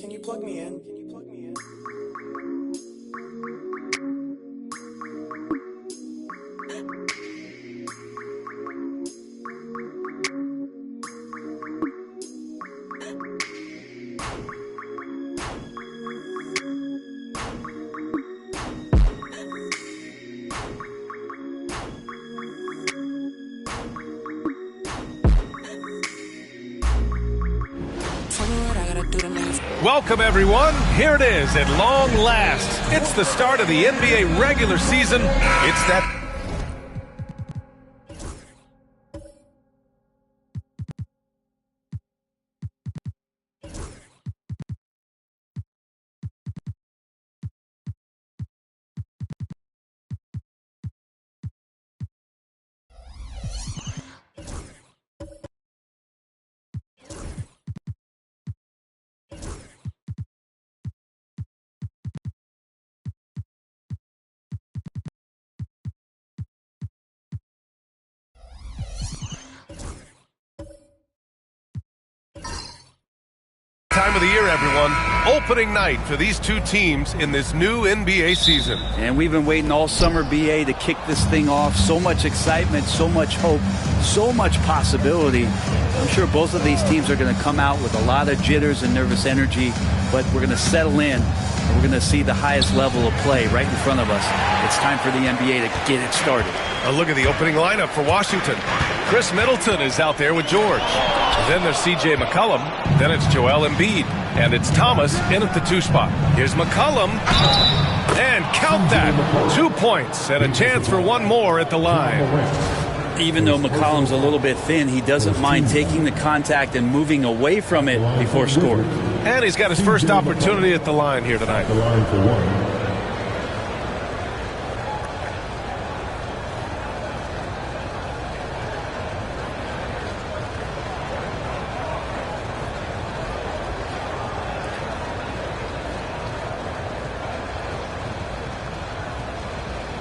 Can you plug me in? Welcome, everyone. Here it is at long last. It's the start of the NBA regular season. It's that time of the year, everyone. Opening night for these two teams in this new NBA season. And we've been waiting all summer, BA, to kick this thing off. So much excitement, so much hope, so much possibility. I'm sure both of these teams are going to come out with a lot of jitters and nervous energy, but we're going to settle in, and we're going to see the highest level of play right in front of us. It's time for the NBA to get it started. A look at the opening lineup for Washington. Chris Middleton is out there with George. Then there's C.J. McCollum. Then it's Joel Embiid. And it's Thomas in at the 2 spot. Here's McCollum. And count that. 2 points and a chance for one more at the line. Even though McCollum's a little bit thin, he doesn't mind taking the contact and moving away from it before scoring. And he's got his first opportunity at the line here tonight. The line for one.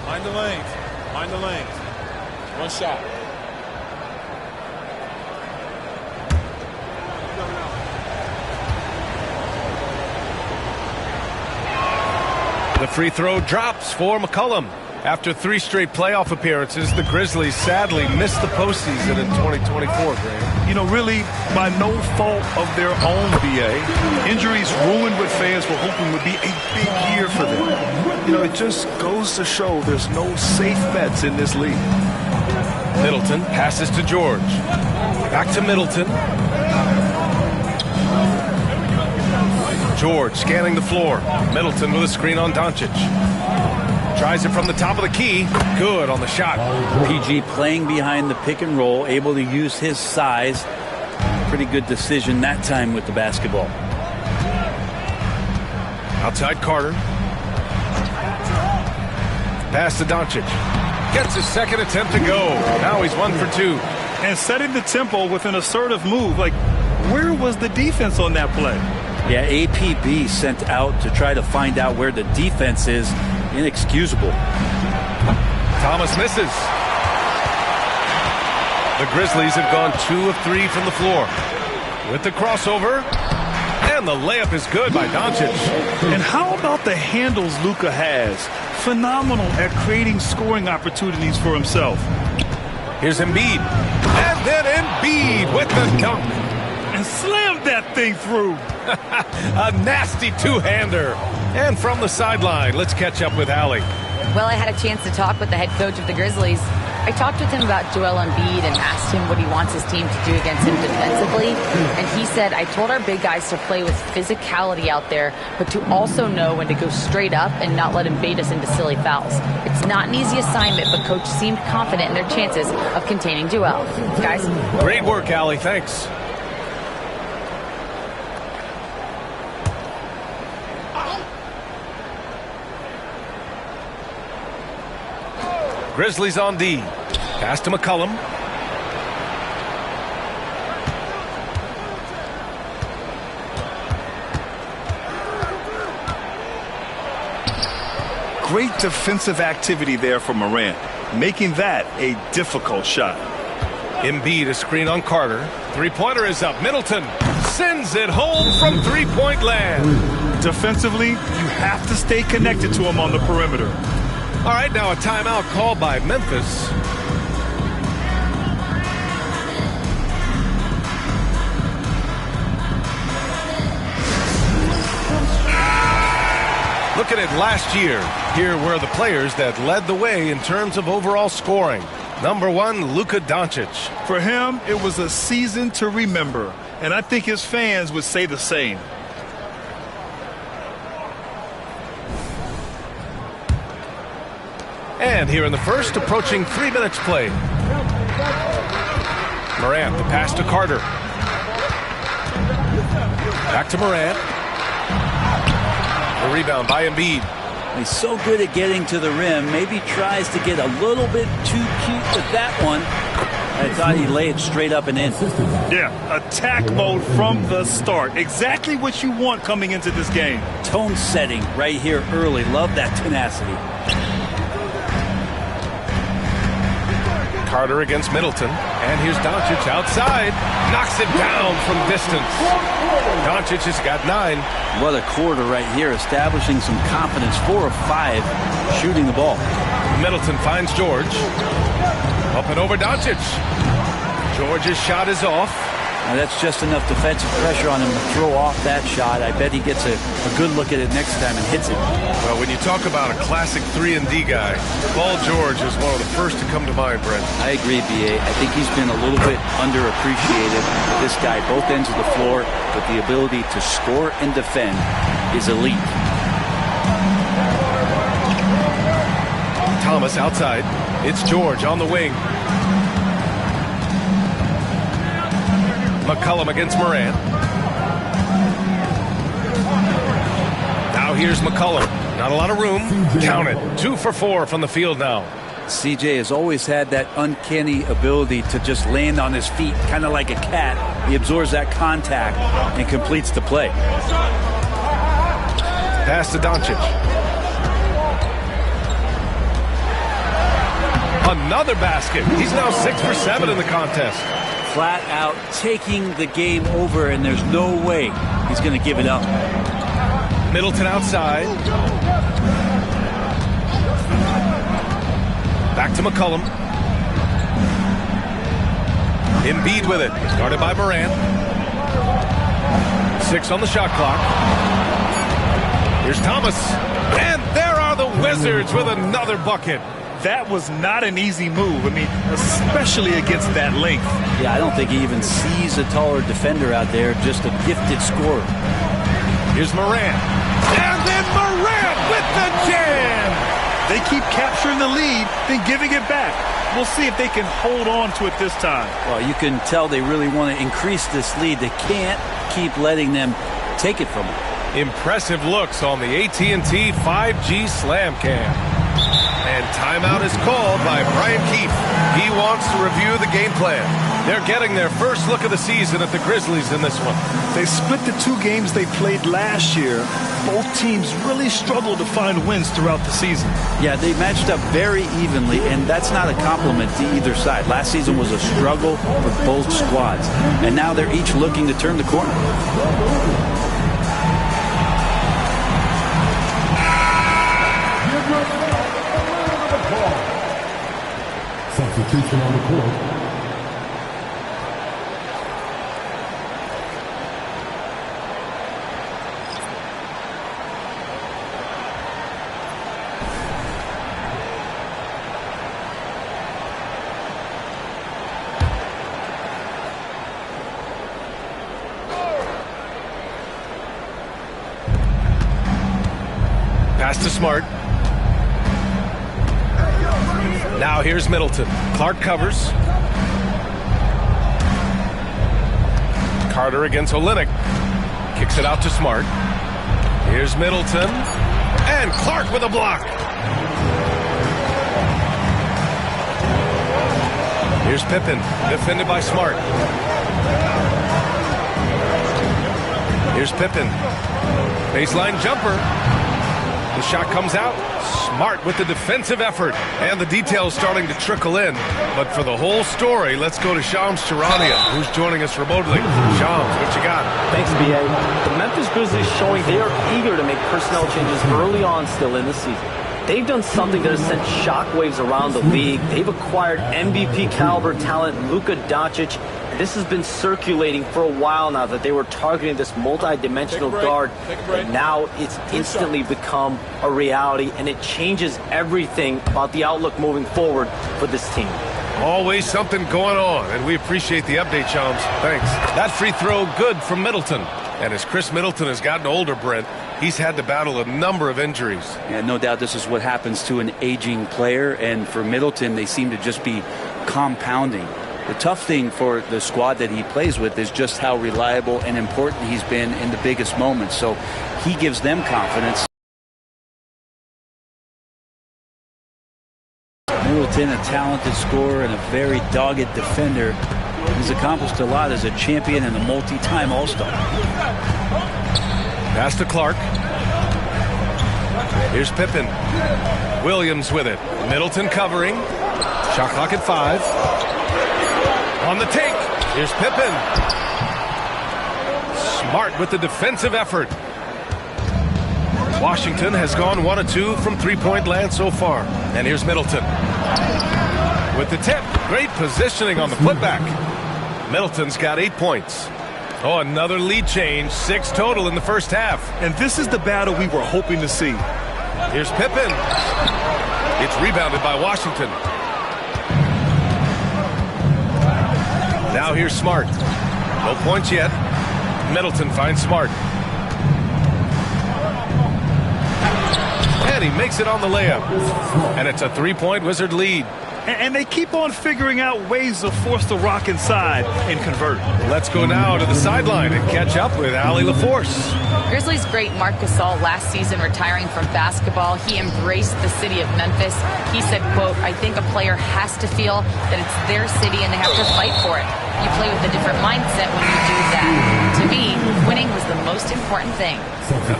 Mind the lanes. Mind the lanes. One shot. The free throw drops for McCollum. After 3 straight playoff appearances, the Grizzlies sadly missed the postseason in 2024, Graham. You know, really, by no fault of their own, BA. Injuries ruined what fans were hoping would be a big year for them. You know, it just goes to show there's no safe bets in this league. Middleton passes to George. Back to Middleton. George scanning the floor. Middleton with a screen on Doncic. Tries it from the top of the key. Good on the shot. PG playing behind the pick and roll, able to use his size. Pretty good decision that time with the basketball. Outside Carter. Pass to Doncic. Gets his second attempt to go. Now he's 1 for 2. And setting the tempo with an assertive move. Like, where was the defense on that play? Yeah, APB sent out to try to find out where the defense is. Inexcusable. Thomas misses. The Grizzlies have gone 2 of 3 from the floor. With the crossover. And the layup is good by Doncic. And how about the handles Luka has? Phenomenal at creating scoring opportunities for himself. Here's Embiid. And then Embiid with the dunk. And slammed that thing through. A nasty two-hander. And from the sideline, let's catch up with Allie. Well, I had a chance to talk with the head coach of the Grizzlies. I talked with him about Joel Embiid and asked him what he wants his team to do against him defensively. And he said, I told our big guys to play with physicality out there, but to also know when to go straight up and not let him bait us into silly fouls. It's not an easy assignment, but coach seemed confident in their chances of containing Joel. Guys? Great work, Allie. Thanks. Grizzlies on D. Pass to McCollum. Great defensive activity there from Morant, making that a difficult shot. Embiid, a screen on Carter. Three-pointer is up. Middleton sends it home from three-point land. Defensively, you have to stay connected to him on the perimeter. All right, now a timeout called by Memphis. Looking at last year, here were the players that led the way in terms of overall scoring. Number 1, Luka Doncic. For him, it was a season to remember, and I think his fans would say the same. And here in the first, approaching 3 minutes played. Morant, the pass to Carter. Back to Morant. The rebound by Embiid. He's so good at getting to the rim. Maybe tries to get a little bit too cute with that one. I thought he'd lay it straight up and in. Yeah, attack mode from the start. Exactly what you want coming into this game. Tone setting right here early. Love that tenacity. Carter against Middleton. And here's Doncic outside. Knocks it down from distance. Doncic has got 9. What a quarter right here. Establishing some confidence. 4 of 5 shooting the ball. Middleton finds George. Up and over Doncic. George's shot is off. Now that's just enough defensive pressure on him to throw off that shot. I bet he gets a good look at it next time and hits it. Well, when you talk about a classic 3-and-D guy, Paul George is one of the first to come to mind, Brent. I agree, B.A. I think he's been a little bit underappreciated. This guy, both ends of the floor, but the ability to score and defend is elite. Thomas outside. It's George on the wing. McCollum against Morant. Now here's McCollum. Not a lot of room. Count it. 2 for 4 from the field now. CJ has always had that uncanny ability to just land on his feet, kind of like a cat. He absorbs that contact and completes the play. Pass to Doncic. Another basket. He's now 6 for 7 in the contest. Flat out taking the game over, and there's no way he's going to give it up. Middleton outside. Back to McCollum. Embiid with it. Guarded by Morant. 6 on the shot clock. Here's Thomas. And there are the Wizards with another bucket. That was not an easy move. I mean, especially against that length. Yeah, I don't think he even sees a taller defender out there, just a gifted scorer. Here's Morant. And then Morant with the jam. They keep capturing the lead, then giving it back. We'll see if they can hold on to it this time. Well, you can tell they really want to increase this lead. They can't keep letting them take it from them. Impressive looks on the AT&T 5G Slam Cam. And timeout is called by Brian Keefe. He wants to review the game plan. They're getting their first look of the season at the Grizzlies in this one. They split the 2 games they played last year. Both teams really struggled to find wins throughout the season. Yeah, they matched up very evenly, and that's not a compliment to either side. Last season was a struggle for both squads, and now they're each looking to turn the corner. Substitution on the court. Pass to Smart. Now here's Middleton. Clark covers. Carter against Olynyk. Kicks it out to Smart. Here's Middleton. And Clark with a block. Here's Pippen. Defended by Smart. Here's Pippen. Baseline jumper. The shot comes out. Smart with the defensive effort. And the details starting to trickle in. But for the whole story, let's go to Shams Charania, who's joining us remotely. Shams, what you got? Thanks, B.A. The Memphis Grizzlies showing they are eager to make personnel changes early on still in the season. They've done something that has sent shockwaves around the league. They've acquired MVP caliber talent Luka Doncic. This has been circulating for a while now that they were targeting this multi-dimensional guard. And now it's instantly become a reality, and it changes everything about the outlook moving forward for this team. Always something going on, and we appreciate the update, Shams. Thanks. That free throw good from Middleton. And as Chris Middleton has gotten older, Brent, he's had to battle a number of injuries. And no doubt this is what happens to an aging player. And for Middleton, they seem to just be compounding. The tough thing for the squad that he plays with is just how reliable and important he's been in the biggest moments. So he gives them confidence. Middleton, a talented scorer and a very dogged defender. He's accomplished a lot as a champion and a multi-time All-Star. Pass to Clark. Here's Pippen. Williams with it. Middleton covering. Shot clock at 5. On the take. Here's Pippen. Smart with the defensive effort. Washington has gone 1 of 2 from three-point land so far. And here's Middleton. With the tip. Great positioning on the putback. Middleton's got 8 points. Oh, another lead change. 6 total in the first half. And this is the battle we were hoping to see. Here's Pippen. It's rebounded by Washington. Now here's Smart. No points yet. Middleton finds Smart. And he makes it on the layup. And it's a 3-point Wizard lead. And they keep on figuring out ways to force the rock inside and convert. Let's go now to the sideline and catch up with Allie LaForce. Grizzlies great Marc Gasol last season retiring from basketball. He embraced the city of Memphis. He said, quote, "I think a player has to feel that it's their city and they have to fight for it. You play with a different mindset when you do that. To me, winning was the most important thing."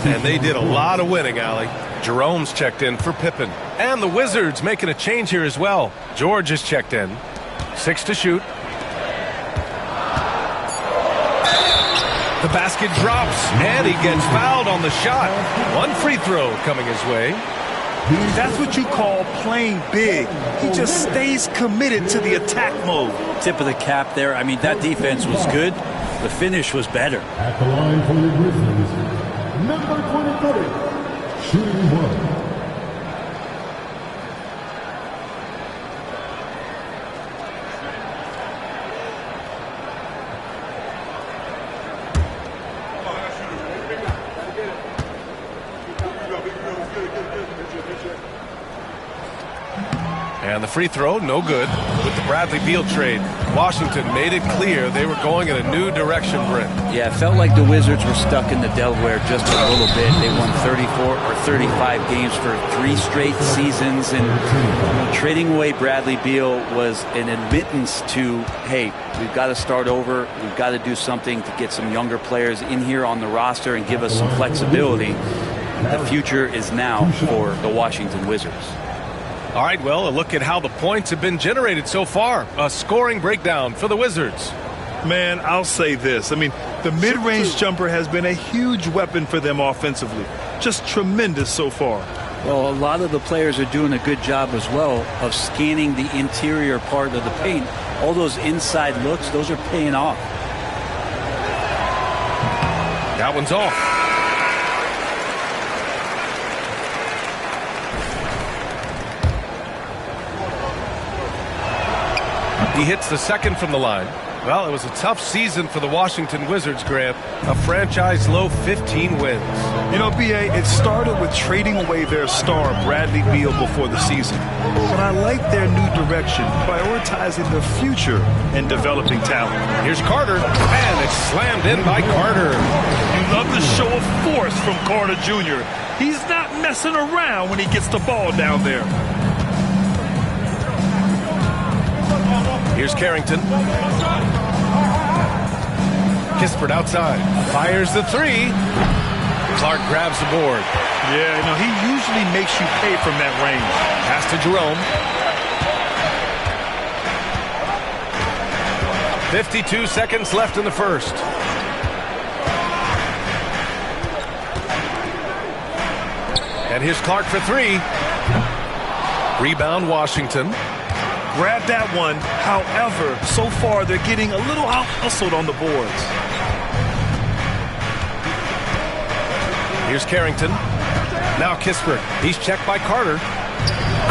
And they did a lot of winning, Allie. Jerome's checked in for Pippen. And the Wizards making a change here as well. George is checked in. 6 to shoot. The basket drops, and he gets fouled on the shot. 1 free throw coming his way. That's what you call playing big. He just stays committed to the attack mode. Tip of the cap there. I mean, that defense was good. The finish was better. At the line for the Grizzlies, number 23, shooting 1. And the free throw, no good. With the Bradley Beal trade, Washington made it clear they were going in a new direction, Brent. Yeah, it felt like the Wizards were stuck in the Delaware just a little bit. They won 34 or 35 games for 3 straight seasons. And trading away Bradley Beal was an admittance to, hey, we've got to start over. We've got to do something to get some younger players in here on the roster and give us some flexibility. The future is now for the Washington Wizards. All right, well, a look at how the points have been generated so far. A scoring breakdown for the Wizards. Man, I'll say this. I mean, the mid-range jumper has been a huge weapon for them offensively. Just tremendous so far. Well, a lot of the players are doing a good job as well of scanning the interior part of the paint. All those inside looks, those are paying off. That one's off. He hits the second from the line. Well, it was a tough season for the Washington Wizards, Grant. A franchise-low 15 wins. You know, B.A., it started with trading away their star, Bradley Beal, before the season. But I like their new direction, prioritizing the future and developing talent. Here's Carter, and it's slammed in by Carter. You love the show of force from Carter Jr. He's not messing around when he gets the ball down there. Here's Carrington. Kispert outside. Fires the 3. Clark grabs the board. Yeah, you know, he usually makes you pay from that range. Pass to Jerome. 52 seconds left in the first. And here's Clark for three. Rebound, Washington. Grab that one. However, so far they're getting a little out-hustled on the boards. Here's Carrington. Now Kispert. He's checked by Carter.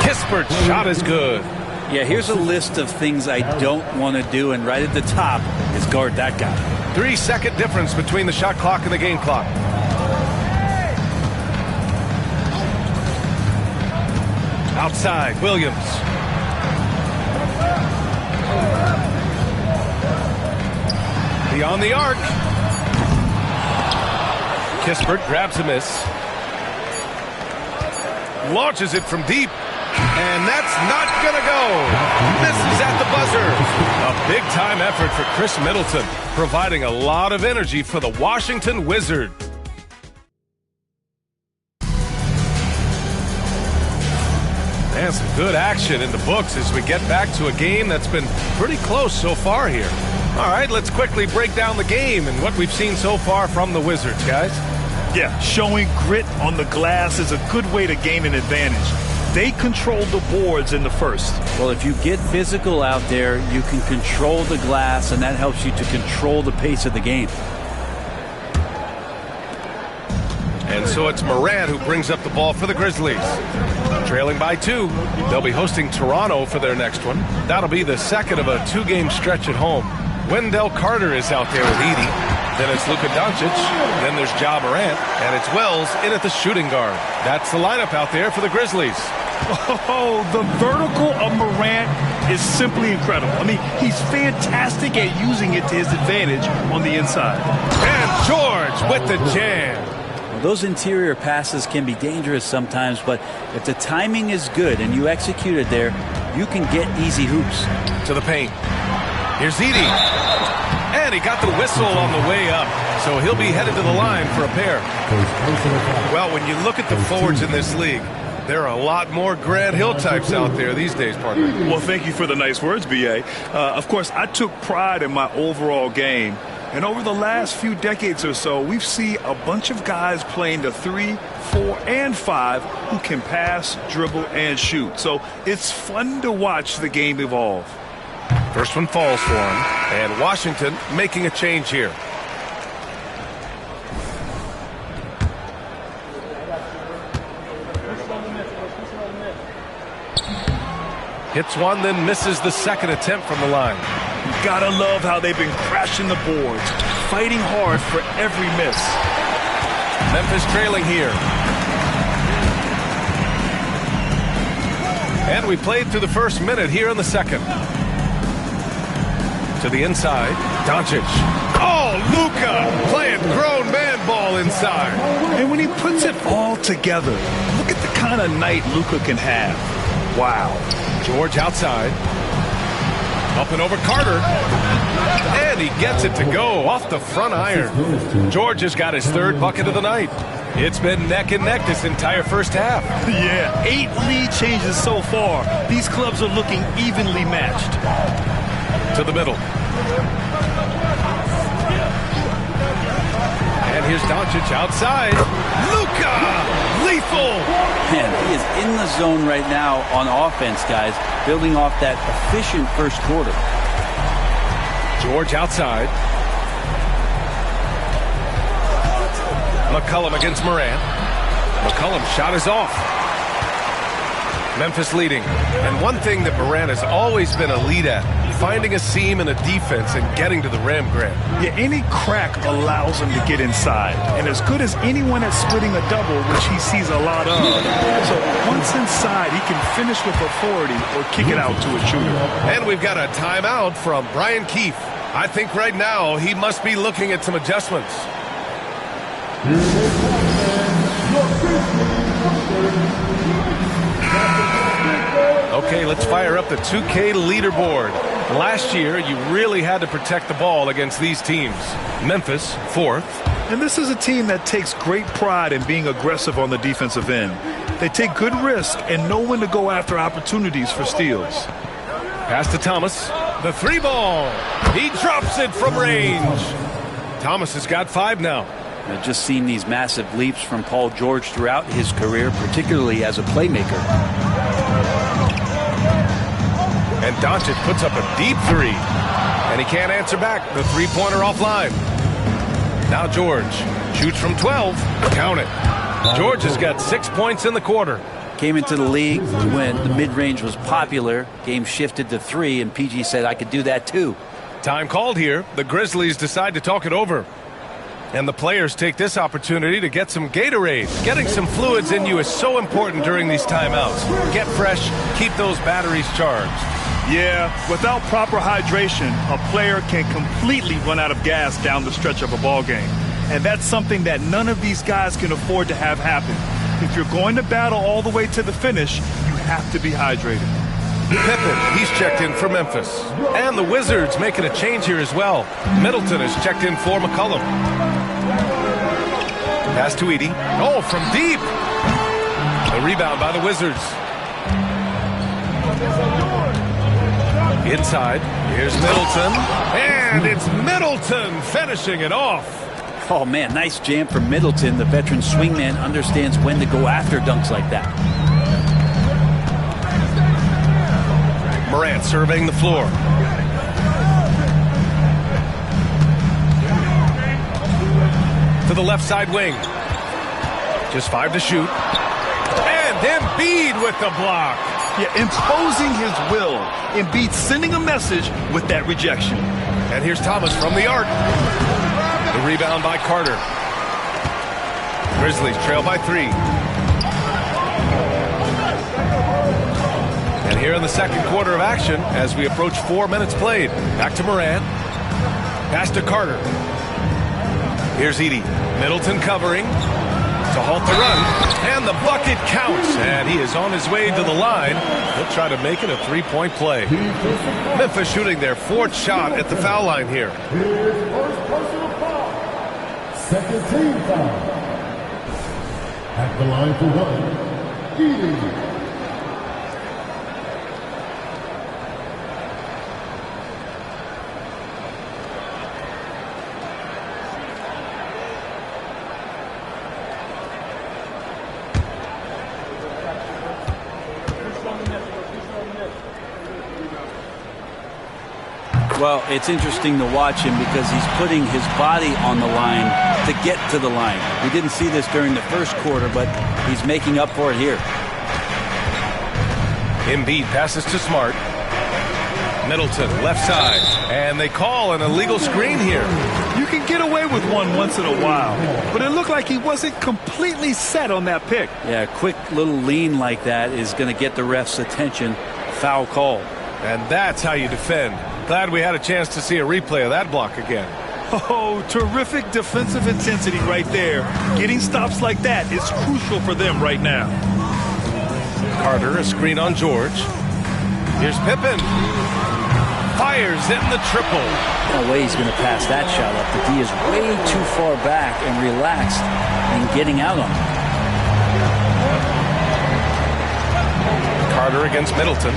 Kispert's shot is good. Yeah, here's a list of things I don't want to do, and right at the top is guard that guy. 3-second difference between the shot clock and the game clock. Outside, Williams. Beyond the arc. Kispert grabs a miss. Launches it from deep. And that's not going to go. Misses at the buzzer. A big-time effort for Chris Middleton, providing a lot of energy for the Washington Wizards. And some good action in the books as we get back to a game that's been pretty close so far here. All right, let's quickly break down the game and what we've seen so far from the Wizards, guys. Yeah, showing grit on the glass is a good way to gain an advantage. They controlled the boards in the first. Well, if you get physical out there, you can control the glass, and that helps you to control the pace of the game. And so it's Morant who brings up the ball for the Grizzlies. Trailing by 2. They'll be hosting Toronto for their next one. That'll be the second of a 2-game stretch at home. Wendell Carter is out there with Edey. Then it's Luka Doncic. Then there's Ja Morant. And it's Wells in at the shooting guard. That's the lineup out there for the Grizzlies. Oh, the vertical of Morant is simply incredible. I mean, he's fantastic at using it to his advantage on the inside. And George with the jam. Well, those interior passes can be dangerous sometimes, but if the timing is good and you execute it there, you can get easy hoops. To the paint. Here's Edey. And he got the whistle on the way up, so he'll be headed to the line for a pair. Well, when you look at the forwards in this league, there are a lot more Grant Hill types out there these days, partner. Well, thank you for the nice words, B.A. Of course, I took pride in my overall game. And over the last few decades or so, we've seen a bunch of guys playing the 3, 4, and 5 who can pass, dribble, and shoot. So it's fun to watch the game evolve. First one falls for him. And Washington making a change here. Hits one, then misses the second attempt from the line. You gotta love how they've been crashing the boards, fighting hard for every miss. Memphis trailing here. And we played through the first minute here in the second. To the inside, Doncic. Oh, Luka playing grown man ball inside. And when he puts it all together, look at the kind of night Luka can have. Wow. George outside. Up and over Carter. And he gets it to go off the front iron. George has got his third bucket of the night. It's been neck and neck this entire first half. Yeah, 8 lead changes so far. These clubs are looking evenly matched. To the middle. And here's Doncic outside. Luka! Lethal! Man, he is in the zone right now on offense, guys, building off that efficient first quarter. George outside. McCollum against Morant. McCollum's shot is off. Memphis leading. And one thing that Morant has always been a lead at, finding a seam in a defense and getting to the rim, Grant. Yeah, any crack allows him to get inside. And as good as anyone at splitting a double, which he sees a lot of. So once inside, he can finish with authority or kick it out to a shooter. And we've got a timeout from Brian Keefe. I think right now he must be looking at some adjustments. Okay, let's fire up the 2K leaderboard. Last year, you really had to protect the ball against these teams. Memphis, 4th. And this is a team that takes great pride in being aggressive on the defensive end. They take good risk and know when to go after opportunities for steals. Pass to Thomas. The 3-ball. He drops it from range. Thomas has got 5 now. I've just seen these massive leaps from Paul George throughout his career, particularly as a playmaker. And Doncic puts up a deep 3. And he can't answer back. The 3-pointer offline. Now George shoots from 12. Count it. George has got 6 points in the quarter. Came into the league when the mid-range was popular. Game shifted to 3, and PG said, I could do that too. Time called here. The Grizzlies decide to talk it over. And the players take this opportunity to get some Gatorade. Getting some fluids in you is so important during these timeouts. Get fresh, keep those batteries charged. Yeah, without proper hydration, a player can completely run out of gas down the stretch of a ball game. And that's something that none of these guys can afford to have happen. If you're going to battle all the way to the finish, you have to be hydrated. Pippen, he's checked in for Memphis. And the Wizards making a change here as well. Middleton has checked in for McCollum. Pass to Edey. Oh, from deep. The rebound by the Wizards. Inside, here's Middleton. And it's Middleton finishing it off. Oh, man, nice jam from Middleton. The veteran swingman understands when to go after dunks like that. Morant surveying the floor. To the left side wing. Just 5 to shoot. And Embiid with the block. Yeah, imposing his will. Embiid sending a message with that rejection. And here's Thomas from the arc. The rebound by Carter. Grizzlies trail by 3. And here in the second quarter of action, as we approach 4 minutes played. Back to Morant. Pass to Carter. Here's Edey. Middleton covering to halt the run. And the bucket counts. And he is on his way to the line. He'll try to make it a 3-point play. Memphis shooting their 4th shot at the foul line here. Second team foul. At the line for 1, Edey. Well, it's interesting to watch him because he's putting his body on the line to get to the line. We didn't see this during the first quarter, but he's making up for it here. Embiid passes to Smart. Middleton, left side. And they call an illegal screen here. You can get away with one once in a while, but it looked like he wasn't completely set on that pick. Yeah, a quick little lean like that is going to get the ref's attention. Foul call. And that's how you defend. Glad we had a chance to see a replay of that block again. Oh, terrific defensive intensity right there. Getting stops like that is crucial for them right now. Carter, a screen on George. Here's Pippen. Fires in the triple. No way he's going to pass that shot up. The D is way too far back and relaxed in getting out on him. Carter against Middleton.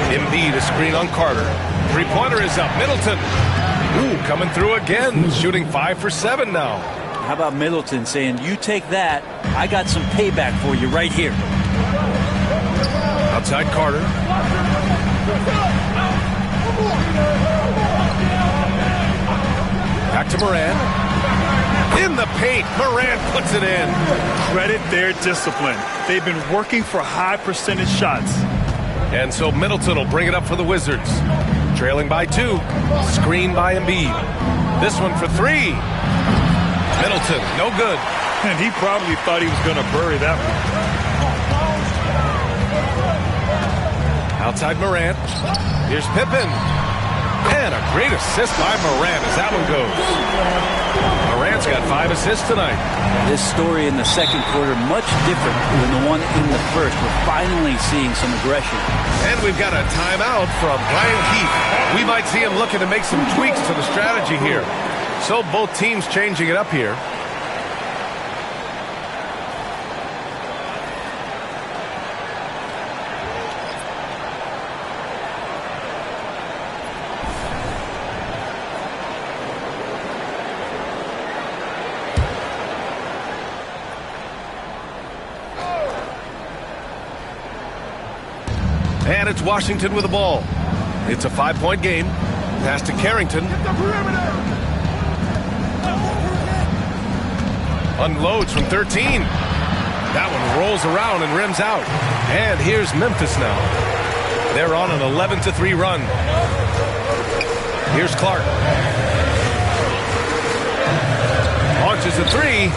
Embiid, a screen on Carter. 3-pointer is up. Middleton. Ooh, coming through again. Shooting 5 for 7 now. How about Middleton saying, you take that, I got some payback for you right here. Outside Carter. Back to Morant. In the paint, Morant puts it in. Credit their discipline. They've been working for high percentage shots. And so Middleton will bring it up for the Wizards. Trailing by 2. Screen by Embiid. This one for 3. Middleton, no good. And he probably thought he was going to bury that one. Outside Morant. Here's Pippen. And a great assist by Morant as that one goes. Morant's got 5 assists tonight. This story in the second quarter much different than the one in the first. We're finally seeing some aggression. And we've got a timeout from Brian Keith. We might see him looking to make some tweaks to the strategy here. So both teams changing it up here. And it's Washington with the ball. It's a 5-point game. Pass to Carrington. Unloads from 13. That one rolls around and rims out. And here's Memphis now. They're on an 11-3 run. Here's Clark. Launches a three.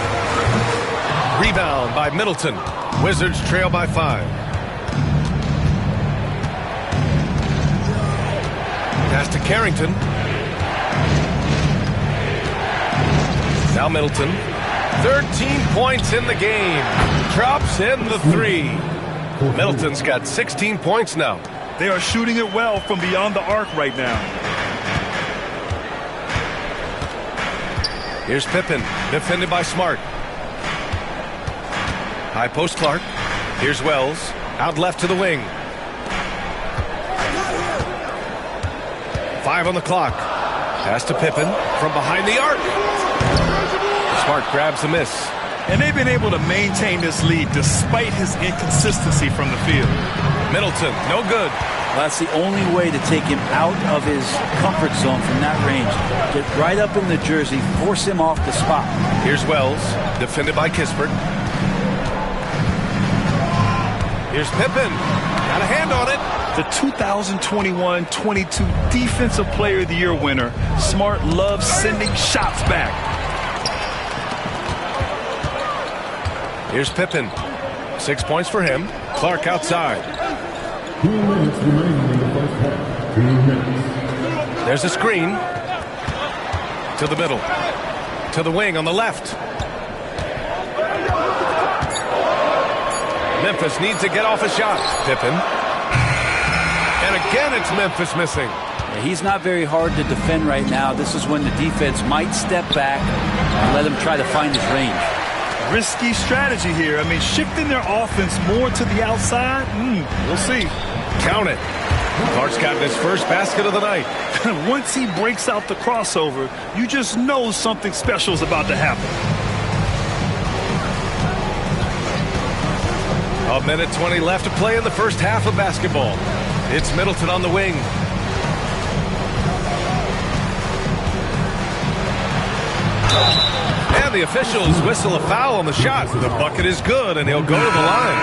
Rebound by Middleton. Wizards trail by 5. Pass to Carrington. Now Middleton. 13 points in the game. Drops in the three. Middleton's got 16 points now. They are shooting it well from beyond the arc right now. Here's Pippen, defended by Smart. High post Clark. Here's Wells, out left to the wing. 5 on the clock. Pass to Pippen from behind the arc. Smart grabs the miss. And they've been able to maintain this lead despite his inconsistency from the field. Middleton, no good. Well, that's the only way to take him out of his comfort zone from that range. Get right up in the jersey, force him off the spot. Here's Wells, defended by Kispert. Here's Pippen. Got a hand on it. The 2021-22 Defensive Player of the Year winner. Smart loves sending shots back. Here's Pippen. 6 points for him. Clark outside. 2 minutes remaining in the first half. 2 minutes. There's a screen. To the middle. To the wing on the left. Memphis needs to get off a shot. Pippen. And again, it's Memphis missing. Yeah, he's not very hard to defend right now. This is when the defense might step back and let him try to find his range. Risky strategy here. I mean, shifting their offense more to the outside. We'll see. Count it. Clark's gotten his first basket of the night. Once he breaks out the crossover, you just know something special is about to happen. A minute 20 left to play in the first half of basketball. It's Middleton on the wing. And the officials whistle a foul on the shot. The bucket is good, and he'll go to the line.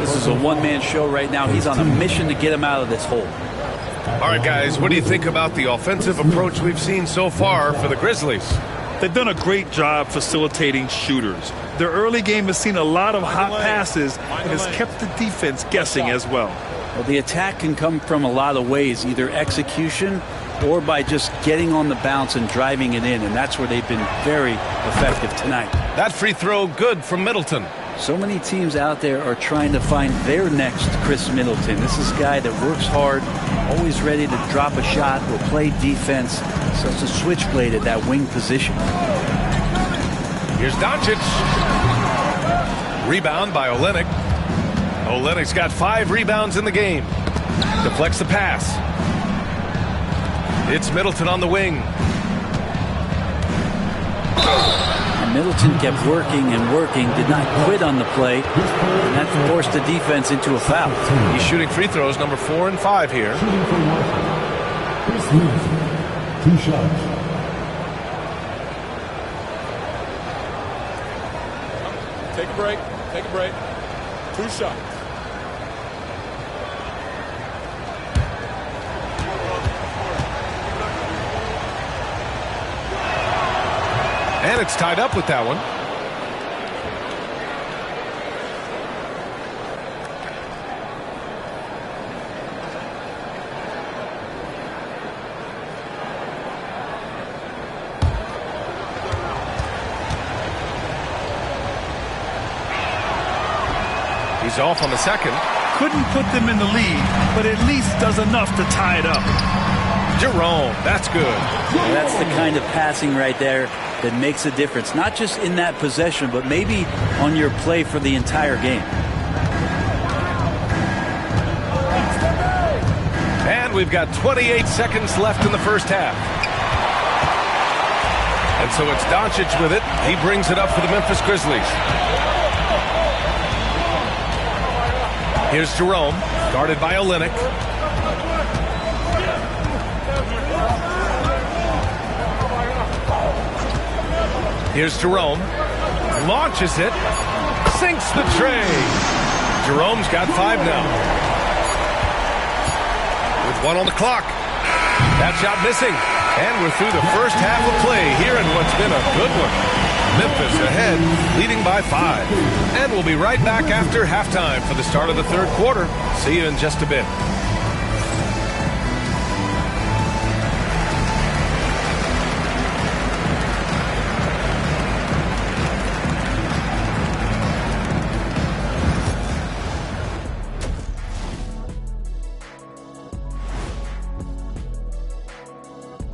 This is a one-man show right now. He's on a mission to get him out of this hole. All right, guys, what do you think about the offensive approach we've seen so far for the Grizzlies? They've done a great job facilitating shooters. Their early game has seen a lot of hot passes and has kept the defense guessing as well. Well, the attack can come from a lot of ways, either execution or by just getting on the bounce and driving it in, and that's where they've been very effective tonight. That free throw good from Middleton. So many teams out there are trying to find their next Chris Middleton. This is a guy that works hard, always ready to drop a shot or play defense. Such a switchblade at that wing position. Here's Doncic. Rebound by Olynyk. Olynyk's got 5 rebounds in the game. Deflects the pass. It's Middleton on the wing. And Middleton kept working and working, did not quit on the play, and that forced the defense into a foul. He's shooting free throws number 4 and 5 here. Shooting for Washington. Chris Middleton. 2 shots. Take a break. Take a break. 2 shots. And it's tied up with that one. He's off on the second. Couldn't put them in the lead, but at least does enough to tie it up. Jerome, that's good. And that's the kind of passing right there that makes a difference, not just in that possession, but maybe on your play for the entire game. And we've got 28 seconds left in the first half. And so it's Doncic with it. He brings it up for the Memphis Grizzlies. Here's Jerome, guarded by Olynyk. Here's Jerome, launches it, sinks the tray. Jerome's got 5 now. With 1 on the clock. That shot missing. And we're through the first half of play here in what's been a good one. Memphis ahead, leading by 5. And we'll be right back after halftime for the start of the third quarter. See you in just a bit.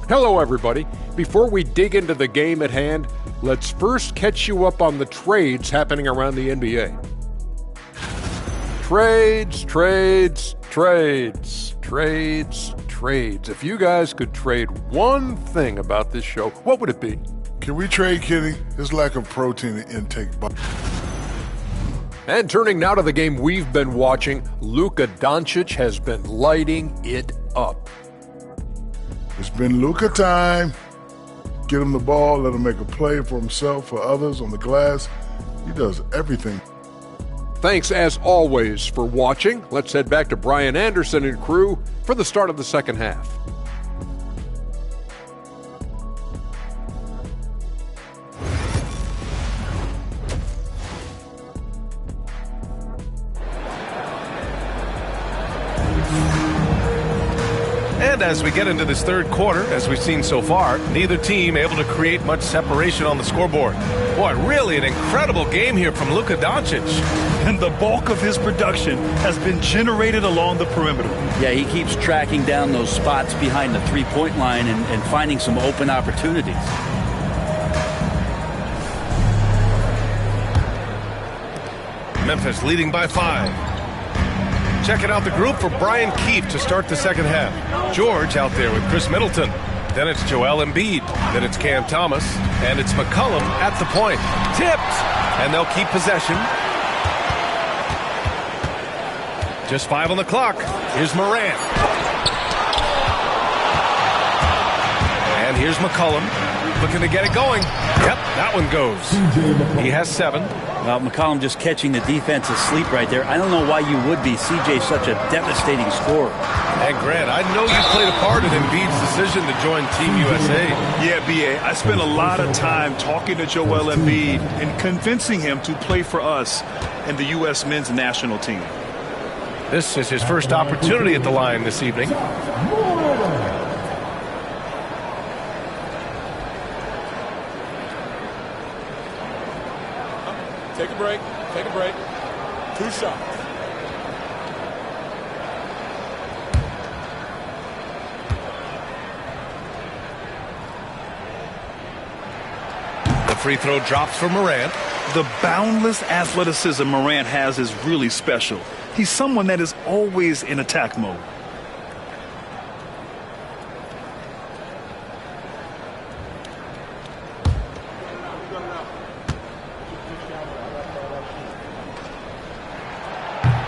Hello, everybody. Before we dig into the game at hand, let's first catch you up on the trades happening around the NBA. Trades. If you guys could trade one thing about this show, what would it be? Can we trade Kenny? His lack of protein intake. And turning now to the game we've been watching, Luka Doncic has been lighting it up. It's been Luka time. Get him the ball, let him make a play for himself, for others on the glass. He does everything. Thanks, as always, for watching. Let's head back to Brian Anderson and crew for the start of the second half. And as we get into this third quarter, as we've seen so far, neither team able to create much separation on the scoreboard. Boy, really an incredible game here from Luka Doncic. And the bulk of his production has been generated along the perimeter. Yeah, he keeps tracking down those spots behind the three-point line and finding some open opportunities. Memphis leading by 5. Checking out the group for Brian Keefe to start the second half. George out there with Chris Middleton. Then it's Joel Embiid. Then it's Cam Thomas. And it's McCollum at the point. Tipped! And they'll keep possession. Just 5 on the clock. Here's Morant. And here's McCollum. Looking to get it going. Yep, that one goes. He has 7. Well, McCollum just catching the defense asleep right there. I don't know why you would be. CJ's such a devastating scorer. And Grant, I know you played a part in Embiid's decision to join Team USA. Yeah, B.A., I spent a lot of time talking to Joel Embiid and convincing him to play for us and the U.S. men's national team. This is his first opportunity at the line this evening. Take a break. Take a break. 2 shots. The free throw drops for Morant. The boundless athleticism Morant has is really special. He's someone that is always in attack mode.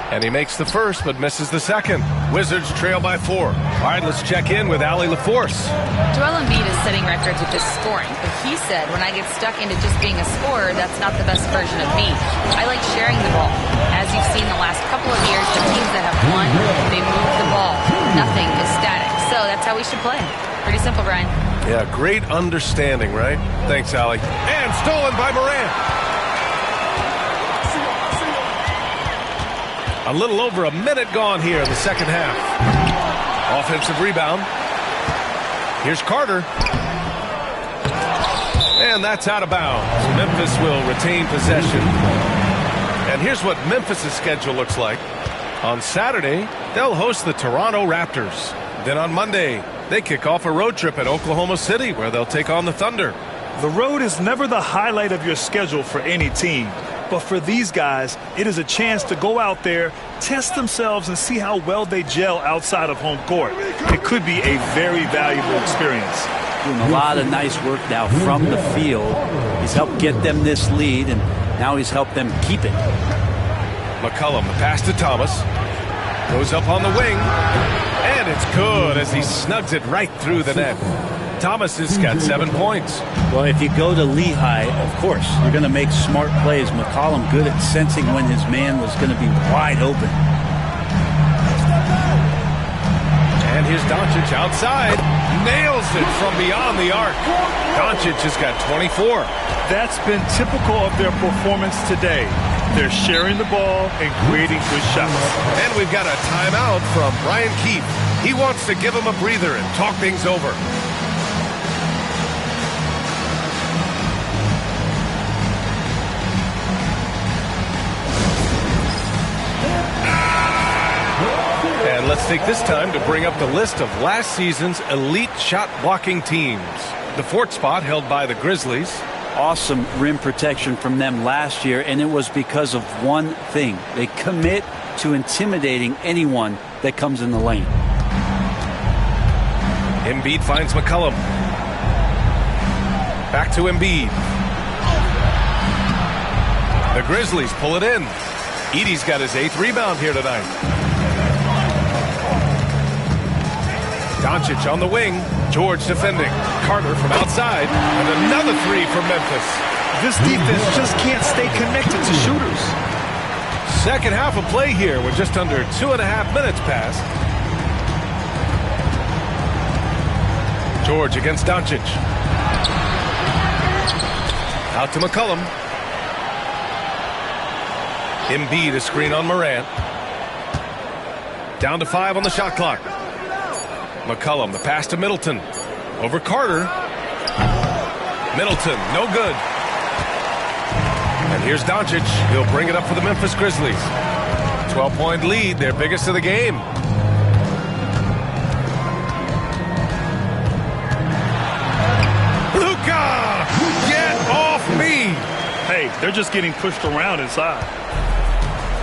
And he makes the first, but misses the second. Wizards trail by 4. All right, let's check in with Allie LaForce. Joel Embiid is setting records with his scoring, but he said, when I get stuck into just being a scorer, that's not the best version of me. I like sharing the ball. As you've seen the last couple of years, the teams that have won, they move the ball. Nothing is static. So that's how we should play. Pretty simple, Brian. Yeah, great understanding, right? Thanks, Allie. And stolen by Morant. A little over a minute gone here in the second half. Offensive rebound. Here's Carter. And that's out of bounds. Memphis will retain possession. And here's what Memphis' schedule looks like. On Saturday, they'll host the Toronto Raptors. Then on Monday, They kick off a road trip at Oklahoma City where they'll take on the Thunder. The road is never the highlight of your schedule for any team. But for these guys, it is a chance to go out there, test themselves, and see how well they gel outside of home court. It could be a very valuable experience. Doing a lot of nice work now from the field. He's helped get them this lead, and now he's helped them keep it. McCollum, the pass to Thomas. Goes up on the wing, and it's good as he snugs it right through the net. Thomas has got 7 points. Well, if you go to Lehigh, of course, you're going to make smart plays. McCollum good at sensing when his man was going to be wide open. And here's Doncic outside. Nails it from beyond the arc. Doncic has got 24. That's been typical of their performance today. They're sharing the ball and creating good shots. And we've got a timeout from Brian Keefe. He wants to give him a breather and talk things over. And let's take this time to bring up the list of last season's elite shot blocking teams. The 4th spot held by the Grizzlies. Awesome rim protection from them last year, and it was because of one thing. They commit to intimidating anyone that comes in the lane. Embiid finds McCollum. Back to Embiid. The Grizzlies pull it in. Edey's got his 8th rebound here tonight. Doncic on the wing. George defending. Carter from outside. And another 3 from Memphis. This defense just can't stay connected to shooters. Second half of play here with just under 2.5 minutes passed. George against Doncic. Out to McCollum. Embiid a screen on Morant. Down to 5 on the shot clock. McCollum, the pass to Middleton. Over Carter. Middleton, no good. And here's Doncic. He'll bring it up for the Memphis Grizzlies. 12-point lead, their biggest of the game. Luka! Get off me! Hey, they're just getting pushed around inside.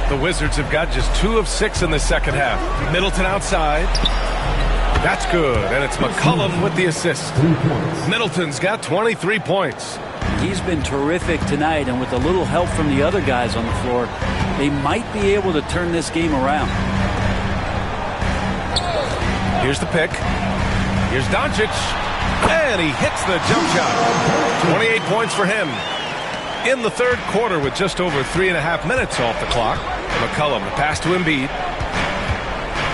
The Wizards have got just 2 of 6 in the second half. Middleton outside. That's good, and it's McCollum with the assist. Middleton's got 23 points. He's been terrific tonight, and with a little help from the other guys on the floor, they might be able to turn this game around. Here's the pick. Here's Doncic, and he hits the jump shot. 28 points for him. In the third quarter with just over 3.5 minutes off the clock. McCollum, the pass to Embiid.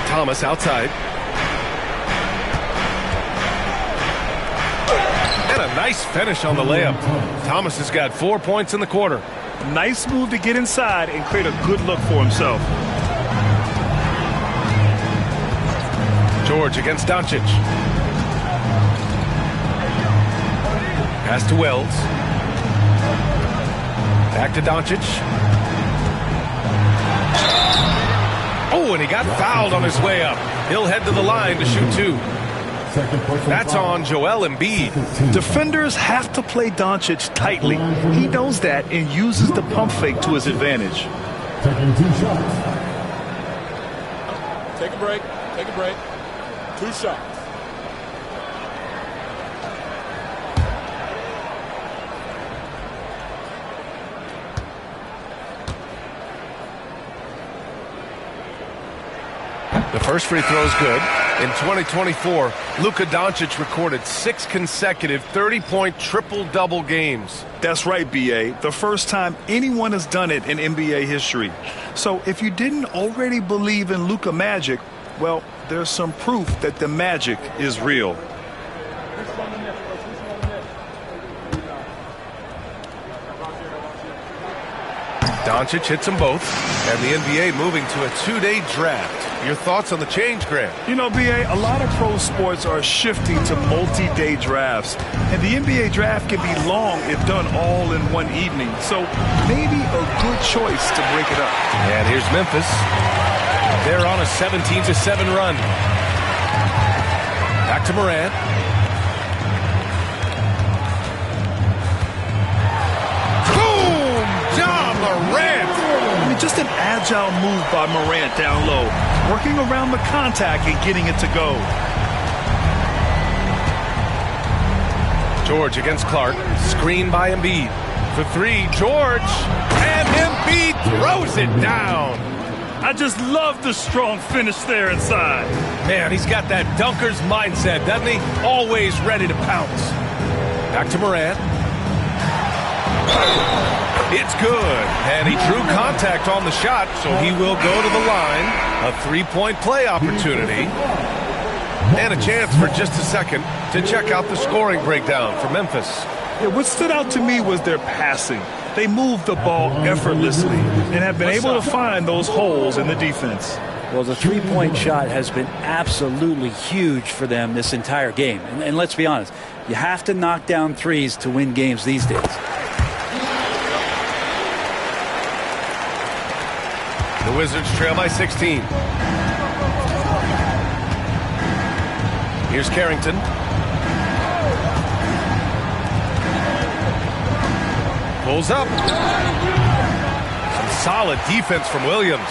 Thomas outside. And a nice finish on the layup. Thomas has got 4 points in the quarter. Nice move to get inside and create a good look for himself. George against Doncic. Pass to Wells. Back to Doncic. Oh, and he got fouled on his way up. He'll head to the line to shoot 2. That's on Joel Embiid. Defenders have to play Doncic tightly. He knows that and uses the pump fake to his advantage. Taking 2 shots. Take a break. Take a break. 2 shots. The first free throw is good. In 2024, Luka Doncic recorded 6 consecutive 30-point triple-double games. That's right, B.A. The first time anyone has done it in NBA history. So if you didn't already believe in Luka magic, well, there's some proof that the magic is real. Doncic hits them both, and the NBA moving to a 2-day draft. Your thoughts on the change, Grant? You know, B.A., a lot of pro sports are shifting to multi-day drafts, and the NBA draft can be long if done all in one evening. So maybe a good choice to break it up. And here's Memphis. They're on a 17-7 run. Back to Morant. Boom! John Morant! I mean, just an agile move by Morant down low, working around the contact and getting it to go. George against Clark. Screen by Embiid. For three, George. And Embiid throws it down. I just love the strong finish there inside. Man, he's got that dunker's mindset, doesn't he? Always ready to pounce. Back to Morant. It's good. And he drew contact on the shot, so he will go to the line. A three-point play opportunity. And a chance for just a second to check out the scoring breakdown for Memphis. Yeah, what stood out to me was their passing. They moved the ball effortlessly and have been able to find those holes in the defense. Well, the three-point shot has been absolutely huge for them this entire game. And let's be honest, you have to knock down threes to win games these days. The Wizards trail by 16. Here's Carrington. Pulls up. Some solid defense from Williams.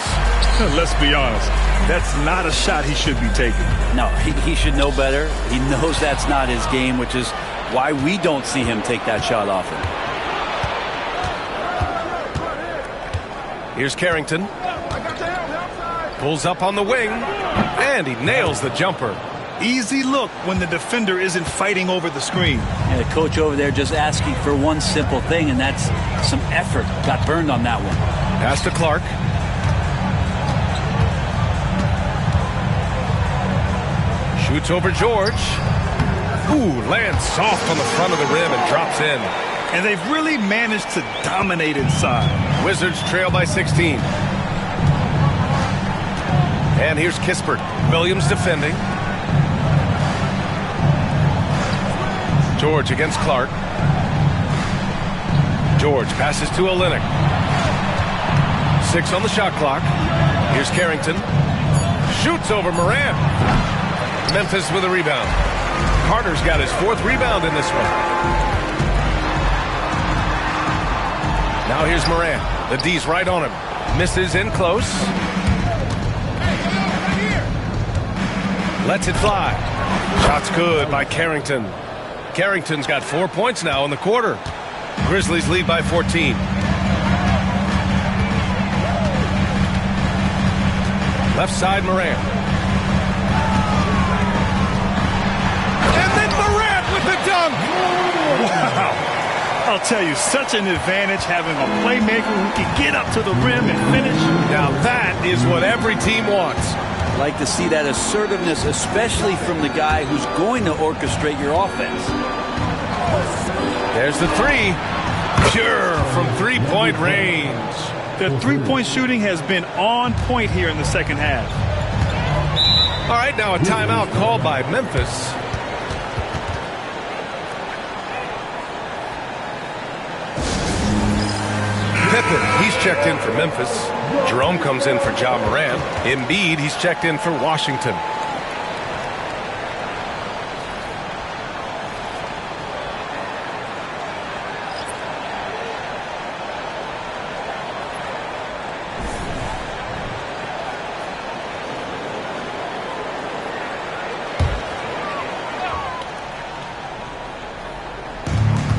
Let's be honest, that's not a shot he should be taking. No, he should know better. He knows that's not his game, which is why we don't see him take that shot often. Here's Carrington. Pulls up on the wing, and he nails the jumper. Easy look when the defender isn't fighting over the screen. And the coach over there just asking for one simple thing, and that's some effort. Got burned on that one. Pass to Clark. Shoots over George. Ooh, lands soft on the front of the rim and drops in. And they've really managed to dominate inside. Wizards trail by 16. And here's Kispert. Williams defending. George against Clark. George passes to Olynyk. 6 on the shot clock. Here's Carrington. Shoots over Morant. Memphis with a rebound. Carter's got his 4th rebound in this one. Now here's Morant. The D's right on him. Misses in close. Lets it fly. Shot's good by Carrington. Carrington's got 4 points now in the quarter. Grizzlies lead by 14. Left side, Morant. And then Morant with the dunk! Wow. I'll tell you, such an advantage having a playmaker who can get up to the rim and finish. Now that is what every team wants. Like to see that assertiveness, especially from the guy who's going to orchestrate your offense. There's the three. Pure from three-point range. The three-point shooting has been on point here in the second half. All right, now a timeout called by Memphis. Pippen, he's checked in for Memphis. Jerome comes in for Ja Morant. Embiid, he's checked in for Washington.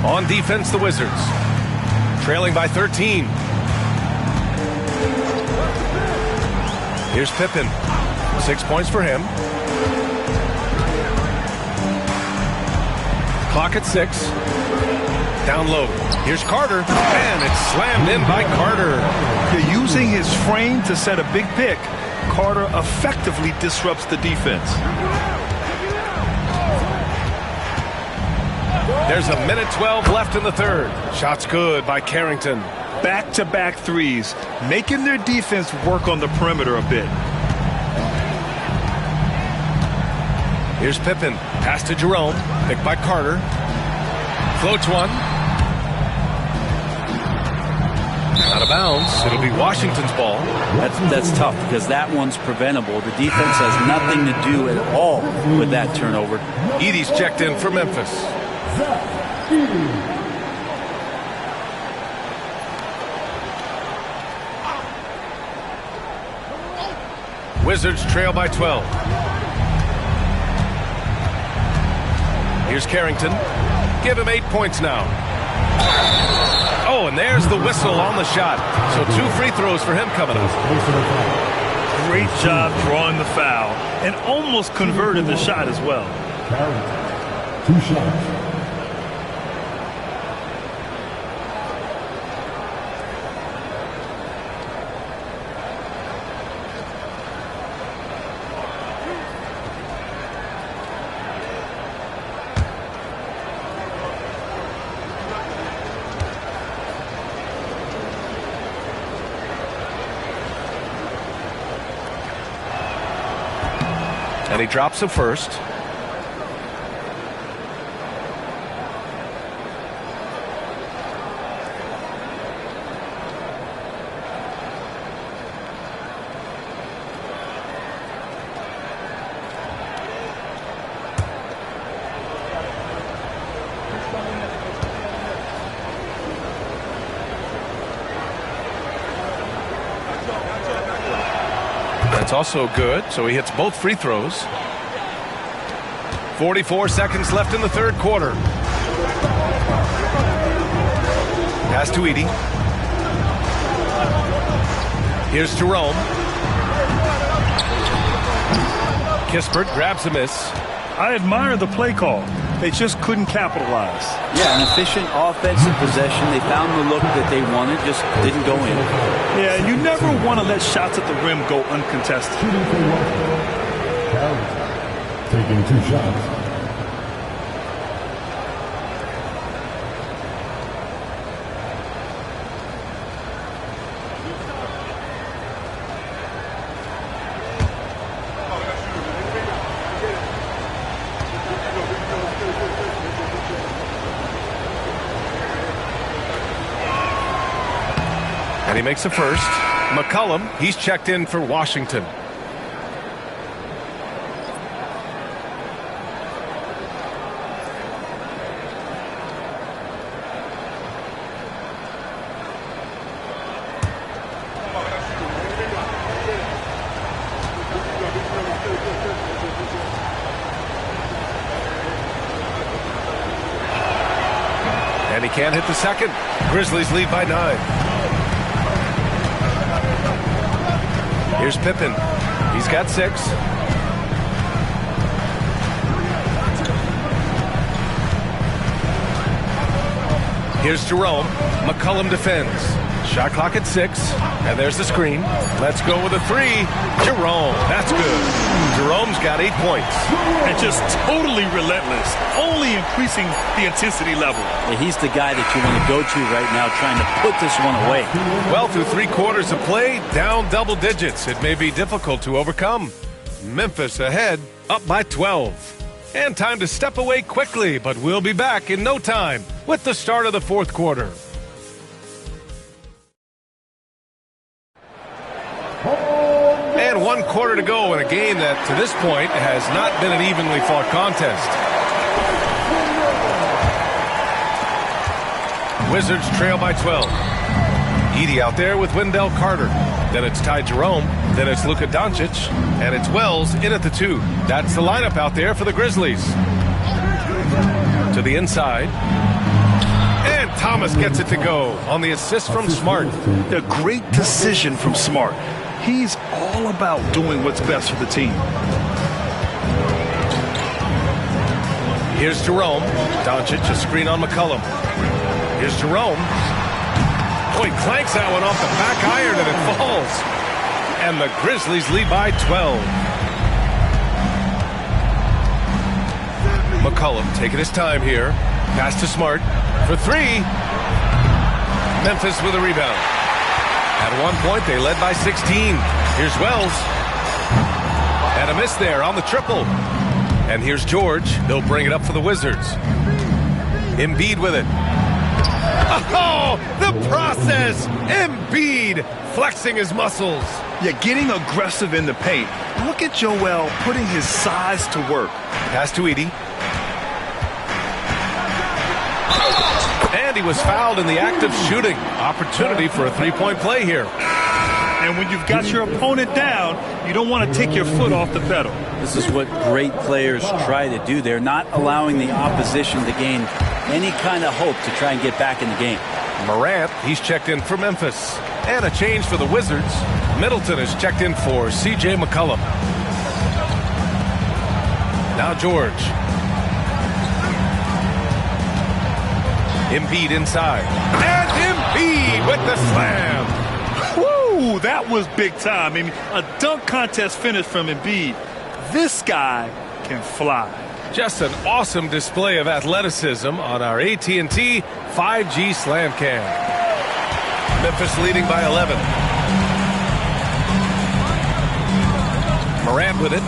On defense, the Wizards. Trailing by 13. Here's Pippen. 6 points for him. Clock at 6. Down low. Here's Carter. And it's slammed in by Carter. They're using his frame to set a big pick. Carter effectively disrupts the defense. There's a minute 12 left in the third. Shot's good by Carrington. Back-to-back threes, making their defense work on the perimeter a bit. Here's Pippen. Pass to Jerome. Picked by Carter. Floats one. Out of bounds. It'll be Washington's ball. That's tough because that one's preventable. The defense has nothing to do at all with that turnover. Edey's checked in for Memphis. Wizards trail by 12. Here's Carrington. Give him 8 points now. Oh, and there's the whistle on the shot. So 2 free throws for him coming up. Great job drawing the foul and almost converted the shot as well. 2 shots. And he drops the first. That's also good, so he hits both free throws. 44 seconds left in the third quarter. Pass to Edey. Here's Jerome. Kispert grabs a miss. I admire the play call. They just couldn't capitalize. Yeah, an efficient offensive possession. They found the look that they wanted, just didn't go in. Yeah, you never want to let shots at the rim go uncontested. Taking 2 shots. And he makes a first. McCollum, he's checked in for Washington. And he can't hit the second. Grizzlies lead by 9. Here's Pippen. He's got 6. Here's Jerome. McCollum defends. Shot clock at 6. And there's the screen. Let's go with a 3. Jerome. That's good. Jerome's got 8 points. And just totally relentless. Only increasing the intensity level. Yeah, he's the guy that you want to go to right now trying to put this one away. Well, through 3 quarters of play, down double digits. It may be difficult to overcome. Memphis ahead, up by 12. And time to step away quickly, but we'll be back in no time with the start of the fourth quarter. And 1 quarter to go in a game that, to this point, has not been an evenly fought contest. Wizards trail by 12. Edey out there with Wendell Carter. Then it's Ty Jerome. Then it's Luka Doncic. And it's Wells in at the 2. That's the lineup out there for the Grizzlies. To the inside. And Thomas gets it to go on the assist from Smart. A great decision from Smart. He's all about doing what's best for the team. Here's Jerome. Doncic, a screen on McCollum. Here's Jerome. Oh, he clanks that one off the back iron and it falls. And the Grizzlies lead by 12. McCollum taking his time here. Pass to Smart for 3. Memphis with a rebound. At one point, they led by 16. Here's Wells. And a miss there on the triple. And here's George. They'll bring it up for the Wizards. Embiid with it. Oh, the process! Embiid flexing his muscles. Yeah, getting aggressive in the paint. Look at Joel putting his size to work. Pass to Edey. And he was fouled in the act of shooting. Opportunity for a three-point play here. And when you've got your opponent down, you don't want to take your foot off the pedal. This is what great players try to do. They're not allowing the opposition to gain any kind of hope to try and get back in the game. Morant, he's checked in for Memphis. And a change for the Wizards. Middleton is checked in for C.J. McCollum. Now George. Embiid inside. And Embiid with the slam. Woo, that was big time. I mean, a dunk contest finish from Embiid. This guy can fly. Just an awesome display of athleticism on our AT&T 5G Slam Cam. Memphis leading by 11. Morant with it.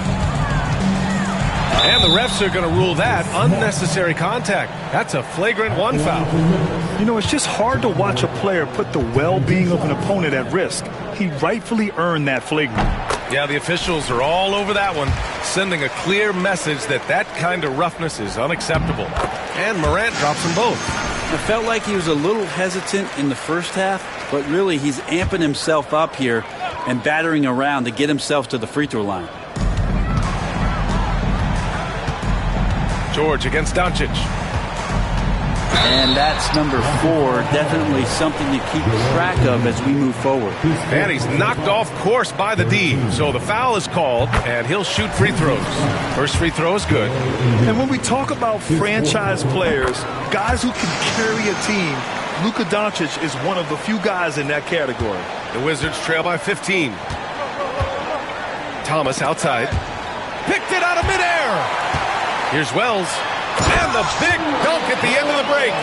And the refs are going to rule that unnecessary contact. That's a flagrant one foul. You know, it's just hard to watch a player put the well-being of an opponent at risk. He rightfully earned that flagrant. Yeah, the officials are all over that one, sending a clear message that that kind of roughness is unacceptable. And Morant drops them both. It felt like he was a little hesitant in the first half, but really he's amping himself up here and battering around to get himself to the free throw line. George against Doncic. And that's number 4, definitely something to keep track of as we move forward. And he's knocked off course by the D. So the foul is called, and he'll shoot free throws. First free throw is good. And when we talk about franchise players, guys who can carry a team, Luka Doncic is one of the few guys in that category. The Wizards trail by 15. Thomas outside. Picked it out of midair. Here's Wells. And the big dunk at the end of the break.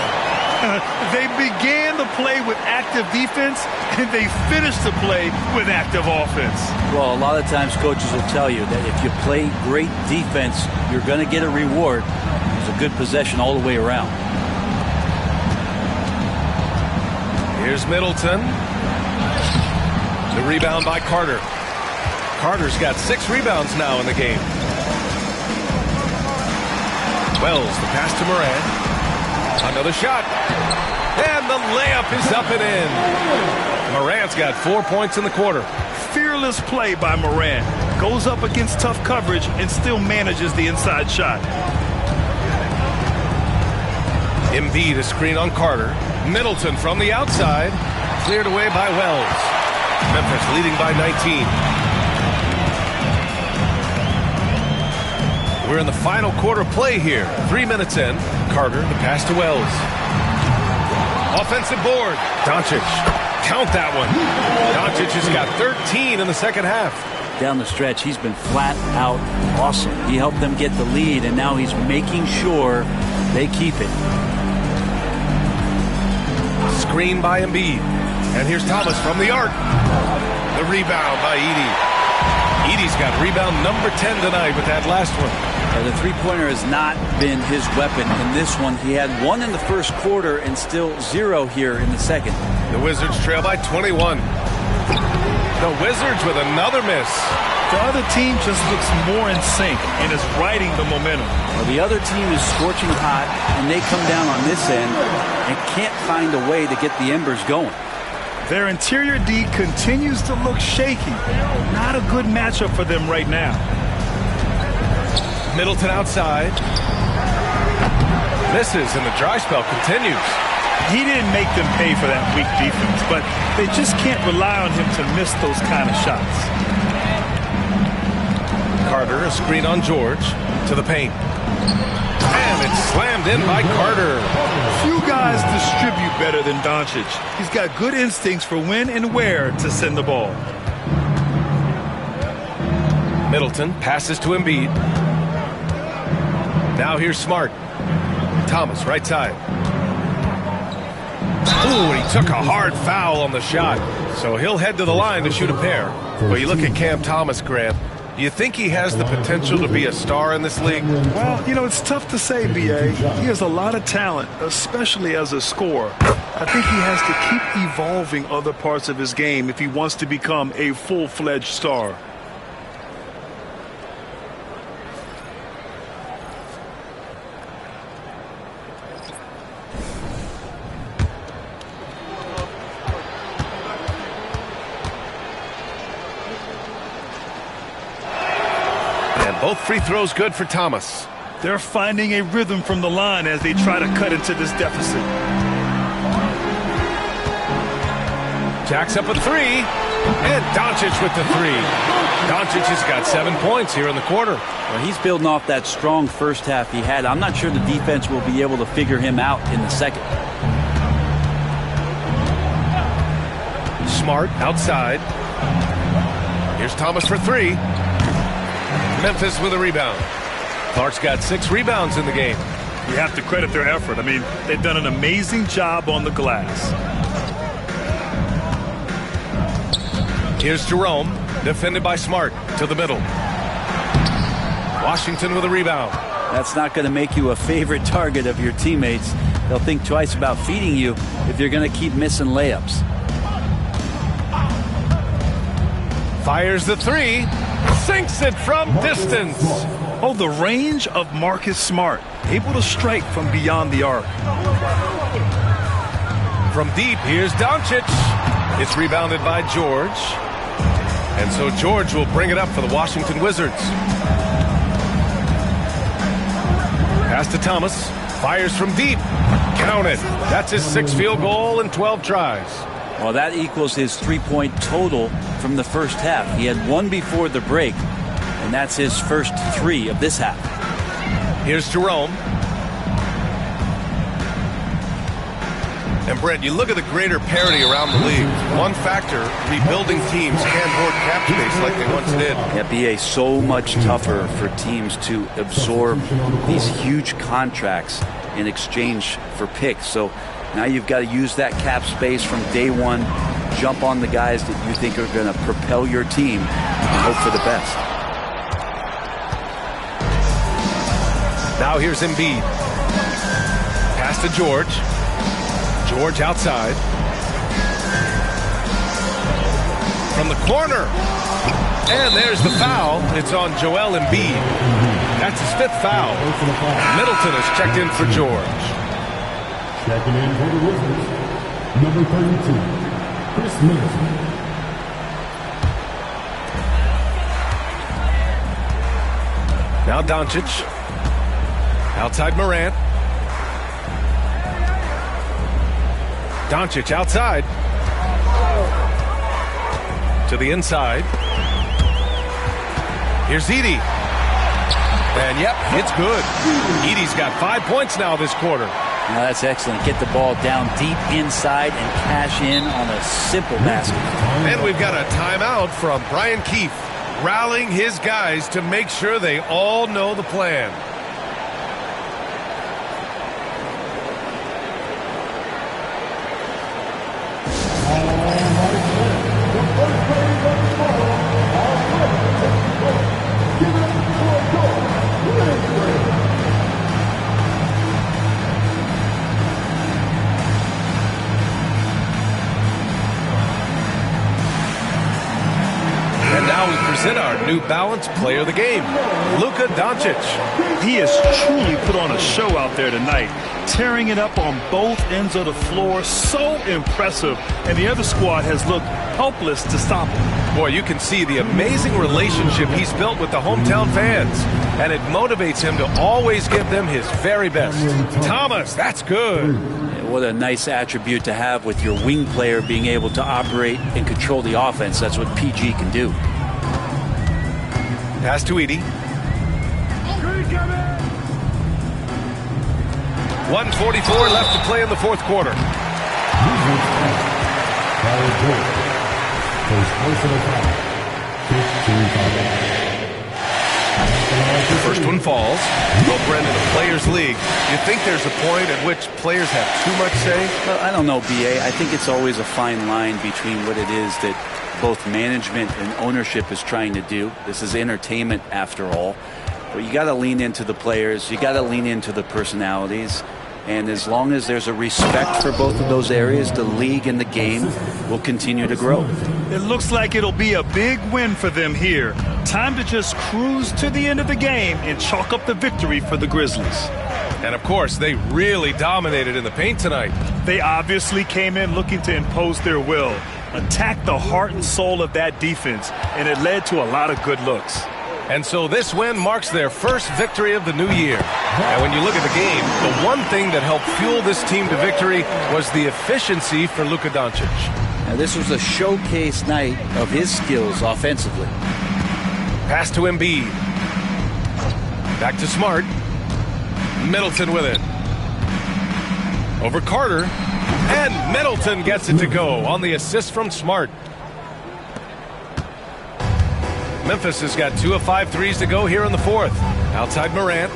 They began the play with active defense, and they finished the play with active offense. Well, a lot of times coaches will tell you that if you play great defense, you're going to get a reward. It's a good possession all the way around. Here's Middleton. The rebound by Carter. Carter's got 6 rebounds now in the game. Wells, the pass to Morant. Another shot. And the layup is up and in. Morant's got 4 points in the quarter. Fearless play by Morant. Goes up against tough coverage and still manages the inside shot. Embiid a screen on Carter. Middleton from the outside. Cleared away by Wells. Memphis leading by 19. We're in the final quarter play here. 3 minutes in. Carter, the pass to Wells. Offensive board. Doncic. Count that one. Doncic has got 13 in the second half. Down the stretch, he's been flat out awesome. He helped them get the lead, and now he's making sure they keep it. Screen by Embiid. And here's Thomas from the arc. The rebound by Edey. Edey's got rebound number 10 tonight with that last one. The three-pointer has not been his weapon in this one. He had 1 in the first quarter and still 0 here in the second. The Wizards trail by 21. The Wizards with another miss. The other team just looks more in sync and is riding the momentum. Well, the other team is scorching hot, and they come down on this end and can't find a way to get the embers going. Their interior D continues to look shaky. Not a good matchup for them right now. Middleton outside. Misses, and the dry spell continues. He didn't make them pay for that weak defense, but they just can't rely on him to miss those kind of shots. Carter, a screen on George, to the paint. And it's slammed in by Carter. Few guys distribute better than Doncic. He's got good instincts for when and where to send the ball. Middleton passes to Embiid. Now here's Smart. Thomas, right side. Ooh, he took a hard foul on the shot. So he'll head to the line to shoot a pair. But you look at Cam Thomas, Grant. Do you think he has the potential to be a star in this league? Well, you know, it's tough to say, B.A. He has a lot of talent, especially as a scorer. I think he has to keep evolving other parts of his game if he wants to become a full-fledged star. Both free throws good for Thomas. They're finding a rhythm from the line as they try to cut into this deficit. Jacks up a three, and Doncic with the three. Doncic has got 7 points here in the quarter. Well, he's building off that strong first half he had. I'm not sure the defense will be able to figure him out in the second. Smart outside. Here's Thomas for three. Memphis with a rebound. Clark's got 6 rebounds in the game. You have to credit their effort. I mean, they've done an amazing job on the glass. Here's Jerome, defended by Smart, to the middle. Washington with a rebound. That's not going to make you a favorite target of your teammates. They'll think twice about feeding you if you're going to keep missing layups. Fires the three, sinks it from distance. Oh, the range of Marcus Smart, able to strike from beyond the arc. From deep, here's Doncic. It's rebounded by George. And so George will bring it up for the Washington Wizards. Pass to Thomas. Fires from deep. Count it. That's his 6th field goal in 12 tries. Well, that equals his 3-point total from the first half. He had 1 before the break, and that's his first 3 of this half. Here's Jerome. And Brent, you look at the greater parity around the league. One factor, rebuilding teams can't hoard cap space like they once did. Yeah, BA, so much tougher for teams to absorb these huge contracts in exchange for picks. So now you've got to use that cap space from day one, jump on the guys that you think are going to propel your team, and hope for the best. Now here's Embiid. Pass to George. George outside. From the corner. And there's the foul. It's on Joel Embiid. That's his 5th foul. Middleton has checked in for George. Checking in for the Grizzlies, number 32, Chris Middleton. Now Doncic. Outside Morant. Doncic outside. To the inside. Here's Edey. And yep, it's good. Edey's got 5 points now this quarter. Now that's excellent. Get the ball down deep inside and cash in on a simple basket. And we've got a timeout from Brian Keefe, rallying his guys to make sure they all know the plan. Our New Balance player of the game, Luka Doncic. He has truly put on a show out there tonight, tearing it up on both ends of the floor. So impressive, and the other squad has looked helpless to stop him. Boy, you can see the amazing relationship he's built with the hometown fans, and it motivates him to always give them his very best. Thomas, that's good. What a nice attribute to have with your wing player being able to operate and control the offense. That's what PG can do. Pass to Edey. 1:44 left to play in the 4th quarter. First one falls. Well, Brendan, a players' league. You think there's a point at which players have too much say? Well, I don't know, BA. I think it's always a fine line between what it is that both management and ownership is trying to do. This is entertainment after all. But you got to lean into the players. You got to lean into the personalities. And as long as there's a respect for both of those areas, the league and the game will continue to grow. It looks like it'll be a big win for them here. Time to just cruise to the end of the game and chalk up the victory for the Grizzlies. And of course, they really dominated in the paint tonight. They obviously came in looking to impose their will, attack the heart and soul of that defense, and it led to a lot of good looks. And so this win marks their first victory of the new year. And when you look at the game, the one thing that helped fuel this team to victory was the efficiency for Luka Doncic. Now, this was a showcase night of his skills offensively. Pass to Embiid. Back to Smart. Middleton with it. Over Carter. And Middleton gets it to go on the assist from Smart. Memphis has got 2 of 5 threes to go here in the fourth. Outside Morant.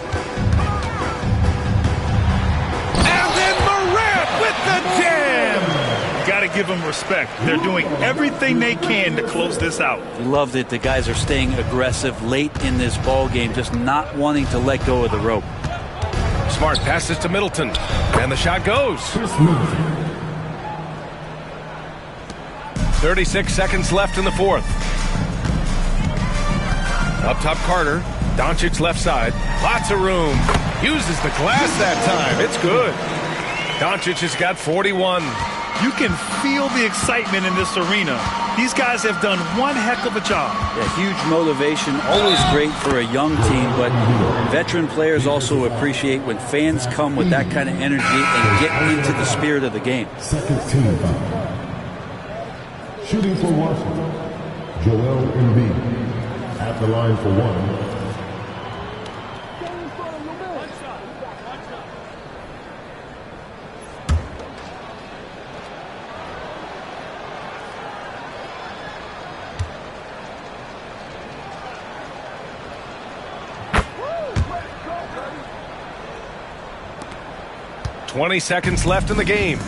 And then Morant with the jam! Got to give them respect. They're doing everything they can to close this out. Love that the guys are staying aggressive late in this ball game, just not wanting to let go of the rope. Smart passes to Middleton. And the shot goes. 36 seconds left in the fourth. Up top, Carter. Doncic left side. Lots of room. Uses the glass that time. It's good. Doncic has got 41. You can feel the excitement in this arena. These guys have done one heck of a job. Yeah, huge motivation. Always great for a young team, but veteran players also appreciate when fans come with that kind of energy and get into the spirit of the game. Second team foul. Shooting for Washington, Joel Embiid. At the line for one. 20 seconds left in the game.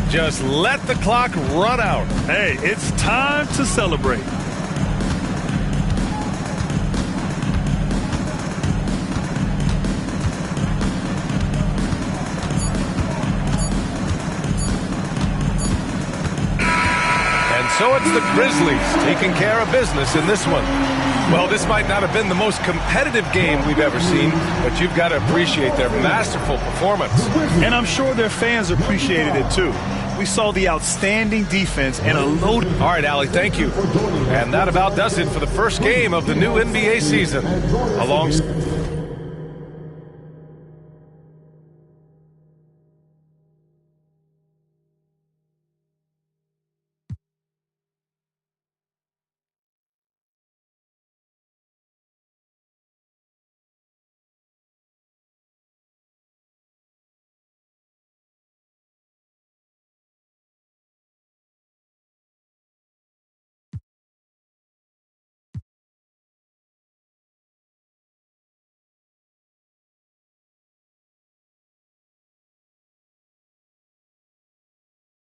Just let the clock run out. Hey, it's time to celebrate. So it's the Grizzlies taking care of business in this one. Well, this might not have been the most competitive game we've ever seen, but you've got to appreciate their masterful performance. And I'm sure their fans appreciated it too. We saw the outstanding defense and a load. All right, Allie, thank you. And that about does it for the first game of the new NBA season. Alongside